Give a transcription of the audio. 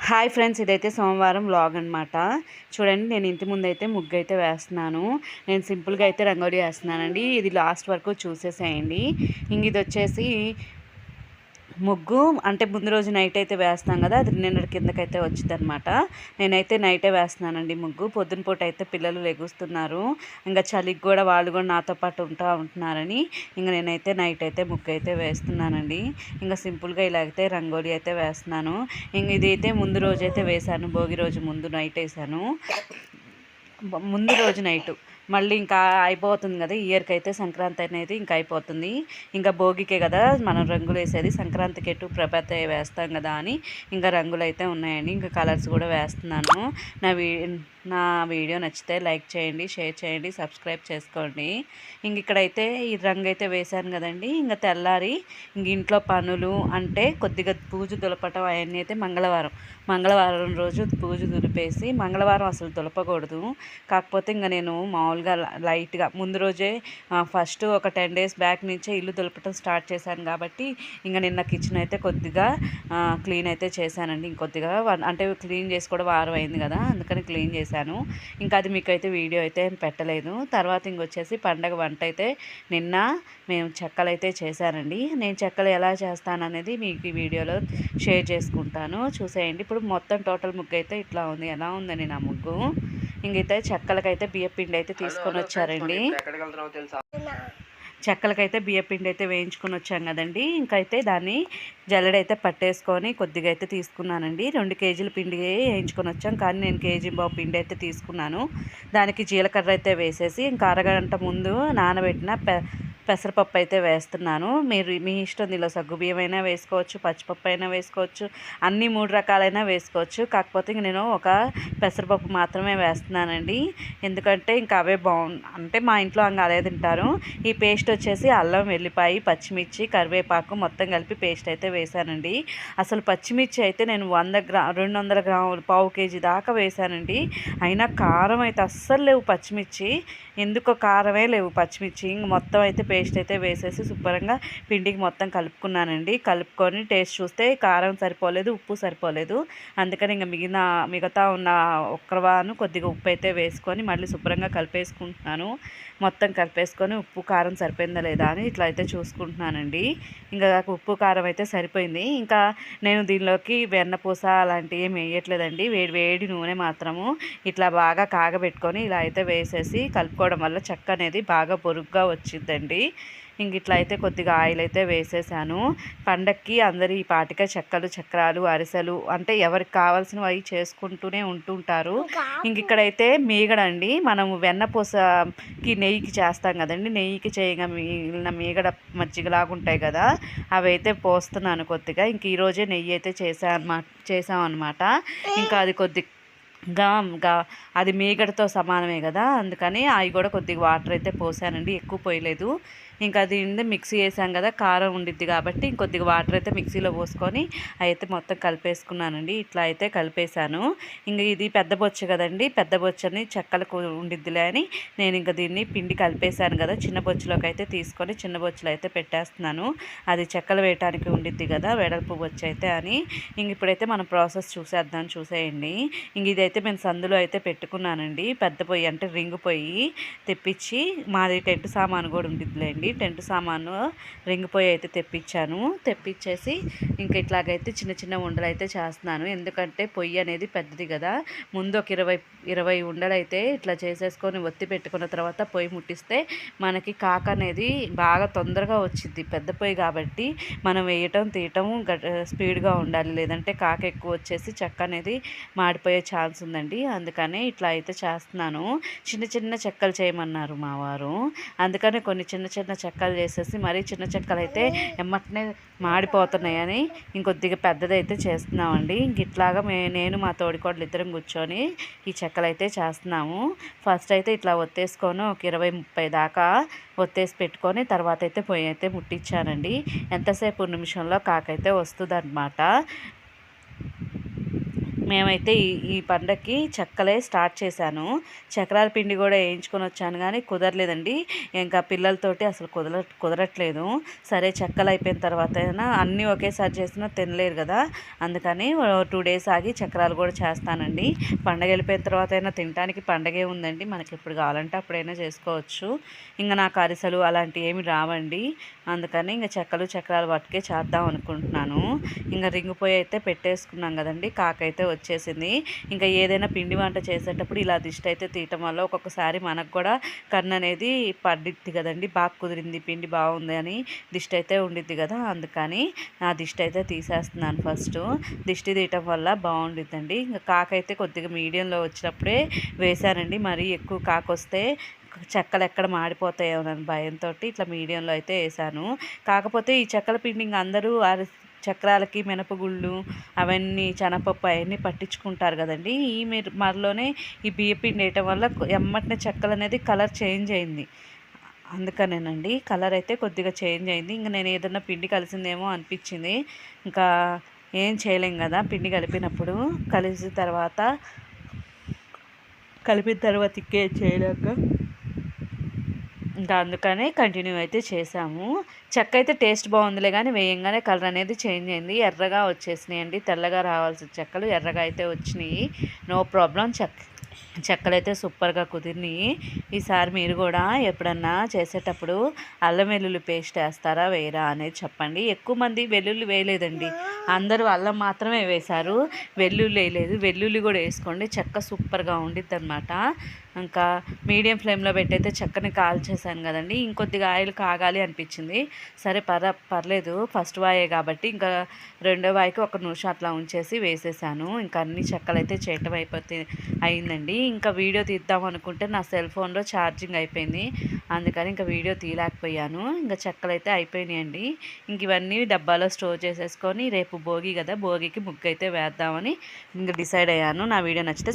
Hi friends, ఇదైతే సోమవారం vlog అనమాట. చూడండి, నేను ఇంటి ముందైతే ముగ్గు అయితే వేస్తున్నాను. నేను సింపుల్గా అయితే రంగోలీ వేస్తున్నానండి. ఇది లాస్ట్ వరకు చూసేసేయండి. ఇది వచ్చేసి ముగ్గు అంటే ముందు రోజు నైట్ అయితే వేస్తాం కదా, అది నిన్నటి కిందకైతే వచ్చిందనమాట. నేనైతే నైటే వేస్తున్నానండి ముగ్గు. పొద్దున పూట అయితే పిల్లలు లెగుస్తున్నారు, ఇంకా చలికి కూడా వాళ్ళు కూడా నాతో పాటు ఉంటున్నారని ఇంకా నేనైతే నైట్ అయితే ముగ్గు అయితే వేస్తున్నానండి. ఇంకా సింపుల్గా ఇలా అయితే రంగోలీ అయితే వేస్తున్నాను. ఇంక ఇదైతే ముందు రోజు అయితే వేశాను, భోగి రోజు ముందు నైట్ వేసాను. ముందు రోజు నైటు మళ్ళీ ఇంకా అయిపోతుంది కదా, ఇయర్కి అయితే సంక్రాంతి అనేది ఇంకా అయిపోతుంది. ఇంకా భోగికే కదా మనం రంగులు వేసేది, సంక్రాంతికి ఎటు ప్రభాత వేస్తాం కదా అని ఇంకా రంగులు అయితే ఉన్నాయండి. ఇంకా కలర్స్ కూడా వేస్తున్నాను. నా వీడియో నచ్చితే లైక్ చేయండి, షేర్ చేయండి, సబ్స్క్రైబ్ చేసుకోండి. ఇక్కడైతే ఈ రంగు అయితే వేశాను కదండి. ఇంకా తెల్లారి ఇంట్లో పనులు అంటే కొద్దిగా పూజ దులపటం అవన్నీ అయితే మంగళవారం రోజు పూజ దులిపేసి, మంగళవారం అసలు దులపకూడదు. కాకపోతే ఇంకా నేను మామూలుగా లైట్గా ముందు రోజే ఫస్ట్ ఒక 10 days బ్యాక్ నుంచే ఇల్లు దులపటం స్టార్ట్ చేశాను కాబట్టి ఇంకా నిన్న కిచెన్ అయితే కొద్దిగా క్లీన్ అయితే చేశానండి. ఇంకొద్దిగా అంటే క్లీన్ చేసి కూడా వారం అయింది కదా, అందుకని క్లీన్ చేశాను. ఇంకా అది మీకైతే వీడియో అయితే పెట్టలేదు. తర్వాత ఇంకొచ్చేసి పండగ వంట అయితే నిన్న మేము చెక్కలు అయితే చేశానండి. నేను చెక్కలు ఎలా చేస్తాననేది మీకు ఈ వీడియోలో షేర్ చేసుకుంటాను, చూసేయండి. ఇప్పుడు మొత్తం టోటల్ ముగ్గు అయితే ఇట్లా ఉంది. ఎలా ఉందని నా ముగ్గు. ఇంకైతే చెక్కలకైతే బియ్యపిండి అయితే తీసుకొని వచ్చారండి. చెక్కలకైతే బియ్యపిండి అయితే వేయించుకొని వచ్చాం కదండి. ఇంకైతే దాన్ని జల్లెడైతే పట్టేసుకొని కొద్దిగా అయితే తీసుకున్నానండి. 2 kg పిండి వేయించుకొని వచ్చాం, కానీ నేను 1.5 kg పిండి అయితే తీసుకున్నాను. దానికి జీలకర్ర అయితే వేసేసి ఇంకా అరగంట ముందు నానబెట్టిన పెసరపప్పు అయితే వేస్తున్నాను. మీ ఇష్టం, దీనిలో సగ్గుబియ్యం అయినా వేసుకోవచ్చు, పచ్చిపప్పు అయినా వేసుకోవచ్చు, అన్ని 3 రకాలైనా వేసుకోవచ్చు. కాకపోతే ఇంక నేను ఒక పెసరపప్పు మాత్రమే వేస్తున్నానండి. ఎందుకంటే ఇంకా అవే అంటే మా ఇంట్లో అదే తింటారు. ఈ పేస్ట్ వచ్చేసి అల్లం, వెల్లిపాయ, పచ్చిమిర్చి, కరివేపాకు మొత్తం కలిపి పేస్ట్ అయితే వేసానండి. అసలు పచ్చిమిర్చి అయితే నేను 200 గ్రాములు, 1/4 kg దాకా వేసానండి. అయినా కారం అయితే అస్సలు లేవు పచ్చిమిర్చి. ఎందుకో కారమే లేవు పచ్చిమిర్చి. ఇంక మొత్తం అయితే పేస్ట్ అయితే వేసేసి శుభ్రంగా పిండికి మొత్తం కలుపుకున్నానండి. కలుపుకొని టేస్ట్ చూస్తే కారం సరిపోలేదు, ఉప్పు సరిపోలేదు. అందుకని ఇంకా మిగతా ఉన్న ఒక్కవాను కొద్దిగా ఉప్పు అయితే వేసుకొని మళ్ళీ శుభ్రంగా కలిపేసుకుంటున్నాను. మొత్తం కలిపేసుకొని ఉప్పు కారం సరిపోయిందా లేదా అని ఇట్లా అయితే చూసుకుంటున్నానండి. ఇంకా ఉప్పు కారం అయితే సరిపోయింది. ఇంకా నేను దీనిలోకి వెన్నపూస అలాంటివి ఏమి వేయట్లేదండి. వేడి నూనె మాత్రము ఇట్లా బాగా కాగబెట్టుకొని ఇలా అయితే వేసేసి కలుపుకోవడం వల్ల చెక్క అనేది బాగా పొరుగ్గా వచ్చిందండి. ఇట్లా అయితే కొద్దిగా ఆయిల్ అయితే వేసేసాను. పండక్కి అందరూ ఈ పాటిక చెక్కలు, చక్రాలు, అరిసెలు అంటే ఎవరికి కావాల్సినవి అవి చేసుకుంటూనే ఉంటుంటారు. ఇక్కడైతే మీగడండి, మనము వెన్నపూసకి నెయ్యికి చేస్తాం కదండి, నెయ్యికి చేయగా మిగిలిన మీగడ మజ్జిగలాగా ఉంటాయి కదా, అవి అయితే పోస్తున్నాను కొద్దిగా. ఈరోజే నెయ్యి అయితే చేసామన్నమాట. ఇంకా అది అది మీగడతో సమానమే కదా, అందుకని అవి కూడా కొద్దిగా వాటర్ అయితే పోసానండి, ఎక్కువ పోయలేదు. ఇంకా అది మిక్సీ వేసాం కదా, కారం ఉండిద్ది కాబట్టి ఇంకొద్దిగా వాటర్ అయితే మిక్సీలో పోసుకొని అయితే మొత్తం కలిపేసుకున్నానండి. ఇట్లా అయితే కలిపేశాను. ఇది పెద్ద బొచ్చ కదండి, పెద్ద బొచ్చని చెక్కలకు ఉండిద్దిలే అని నేను ఇంకా దీన్ని పిండి కలిపేశాను కదా, చిన్న బొచ్చులోకి అయితే తీసుకొని చిన్న బొచ్చులో అయితే పెట్టేస్తున్నాను. అది చెక్కలు వేయటానికి ఉండిద్ది కదా, వెడల్పు బొచ్చ అయితే అని. ఇప్పుడైతే మనం ప్రాసెస్ చూసేయండి. ఇదైతే మేము సందులో అయితే పెట్టుకున్నానండి. పెద్ద పొయ్యి అంటే రింగు పొయ్యి తెప్పించి, మాది టెంట్ సామాను కూడా ఉండిద్దిలేండి, టెంట్ సామాను రింగ్ పొయ్యి అయితే తెప్పించేసి ఇట్లాగైతే చిన్న చిన్న ఉండలు అయితే చేస్తున్నాను. ఎందుకంటే పొయ్యి అనేది పెద్దది కదా, ముందు ఒక 20 ఉండలు అయితే ఇట్లా చేసేసుకొని ఒత్తి పెట్టుకున్న తర్వాత పొయ్యి ముట్టిస్తే మనకి కాక అనేది బాగా తొందరగా వచ్చింది. పెద్ద పొయ్యి కాబట్టి మనం వేయటం తీయటం స్పీడ్గా ఉండాలి, లేదంటే కాక ఎక్కువ వచ్చేసి చెక్క అనేది మాడిపోయే ఛాన్స్ ఉందండి. అందుకనే ఇట్లా అయితే చేస్తున్నాను. చిన్న చిన్న చెక్కలు చేయమన్నారు మా వారు, అందుకని కొన్ని చిన్న చిన్న చెక్కలు చేసేసి, మరీ చిన్న చెక్కలు అయితే ఎమ్మటనే మాడిపోతున్నాయని ఇంకొద్దిగా పెద్దదైతే చేస్తున్నామండి. ఇట్లాగా నేను మా తోడికోడలు ఇద్దరం కూర్చొని ఈ చెక్కలు అయితే చేస్తున్నాము. ఫస్ట్ అయితే ఇట్లా ఒత్తేసుకొని ఒక 20-30 దాకా ఒత్తేసి పెట్టుకొని తర్వాత అయితే పొయ్యి అయితే ముట్టించానండి. ఎంతసేపు నిమిషంలో కాకైతే వస్తుంది అనమాట. మేమైతే ఈ పండగకి చెక్కలే స్టార్ట్ చేశాను. చక్రాల పిండి కూడా వేయించుకొని వచ్చాను కానీ కుదరలేదండి. ఇంకా పిల్లలతోటి అసలు కుదరట్లేదు. సరే చెక్కలు అయిపోయిన తర్వాత అయినా అన్నీ ఒకేసారి చేసినా తినలేరు కదా, అందుకని 2 డేస్ ఆగి చక్రాలు కూడా చేస్తానండి. పండగ వెళ్ళిపోయిన తర్వాత అయినా తినడానికి పండగే ఉందండి, మనకి ఎప్పుడు కావాలంటే అప్పుడైనా చేసుకోవచ్చు. ఇంకా నాకు అరిసెలు అలాంటివి ఏమి రావండి, అందుకని ఇంకా చక్రాలు పట్టుకే చేద్దాం అనుకుంటున్నాను. ఇంకా రింగిపోయి అయితే పెట్టేసుకున్నాం కదండి, కాకైతే వచ్చేసింది. ఇంకా ఏదైనా పిండి వంట చేసేటప్పుడు ఇలా దిష్టి అయితే తీయటం వల్ల ఒక్కొక్కసారి మనకు కూడా కన్ను అనేది పడిద్ది కదండి, బాగా కుదిరింది పిండి బాగుంది అని దిష్టి అయితే ఉండిద్ది కదా, అందుకని ఆ దిష్టి అయితే తీసేస్తున్నాను ఫస్ట్. దిష్టి తీయటం వల్ల బాగుండిద్దండి. ఇంకా కాకైతే కొద్దిగా మీడియంలో వచ్చినప్పుడే వేశానండి, మరీ ఎక్కువ కాకొస్తే చెక్కలు ఎక్కడ మాడిపోతాయోనని భయంతో ఇట్లా మీడియంలో అయితే వేసాను. కాకపోతే ఈ చెక్కల పిండి ఇంక అందరూ చక్రాలకి మినపగుళ్ళు అవన్నీ శనగపప్పు అవన్నీ పట్టించుకుంటారు కదండి. మరిలోనే ఈ బియ్య పిండి వేయటం వల్ల ఎమ్మటనే చెక్కలు అనేది కలర్ చేంజ్ అయింది, అందుకనేనండి కలర్ అయితే కొద్దిగా చేంజ్ అయింది. ఇంకా నేను ఏదన్నా పిండి కలిసిందేమో అనిపించింది, ఇంకా ఏం చేయలేం కదా పిండి కలిపినప్పుడు. కలిపిన తర్వాత ఇంకేం చేయలేక ఇంకా అందుకనే కంటిన్యూ అయితే చేసాము. చెక్క అయితే టేస్ట్ బాగుందిలే కానీ వేయంగానే కలర్ అనేది చేంజ్ అయింది, ఎర్రగా వచ్చేసినాయి అండి. తెల్లగా రావాల్సిన చెక్కలు ఎర్రగా అయితే వచ్చినాయి. నో ప్రాబ్లం, చెక్కలు అయితే సూపర్గా కుదిరినాయి. ఈసారి మీరు కూడా ఎప్పుడన్నా చేసేటప్పుడు అల్లం వెల్లుల్లి పేస్ట్ వేస్తారా వేయరా అనేది చెప్పండి. ఎక్కువ మంది వెల్లుల్లి వేయలేదండి, అందరూ అల్లం మాత్రమే వేశారు, వెల్లుల్లి వేయలేదు. వెల్లుల్లి కూడా వేసుకోండి, చెక్క సూపర్గా ఉండిద్ది అనమాట. ఇంకా మీడియం ఫ్లేమ్లో పెట్టయితే చెక్కని కాల్చేసాను కదండి, ఇంకొద్దిగా ఆయిల్ కాగాలి అనిపించింది. సరే పర్లేదు ఫస్ట్ వాయే కాబట్టి ఇంకా రెండో వాయికి 1 నిమిషం అట్లా ఉంచేసి వేసేసాను. ఇంకా అన్ని చెక్కలు అయితే చేయటం అయిందండి. ఇంకా వీడియో తీద్దాం అనుకుంటే నా సెల్ ఫోన్లో ఛార్జింగ్ అయిపోయింది, అందుకని ఇంకా వీడియో తీయలేకపోయాను. ఇంకా చెక్కలు అయితే అయిపోయినాయండి. ఇంక ఇవన్నీ డబ్బాలో స్టోర్ చేసేసుకొని రేపు భోగి కదా, భోగికి ముగ్గు అయితే వేద్దామని ఇంకా డిసైడ్ అయ్యాను. నా వీడియో నచ్చితే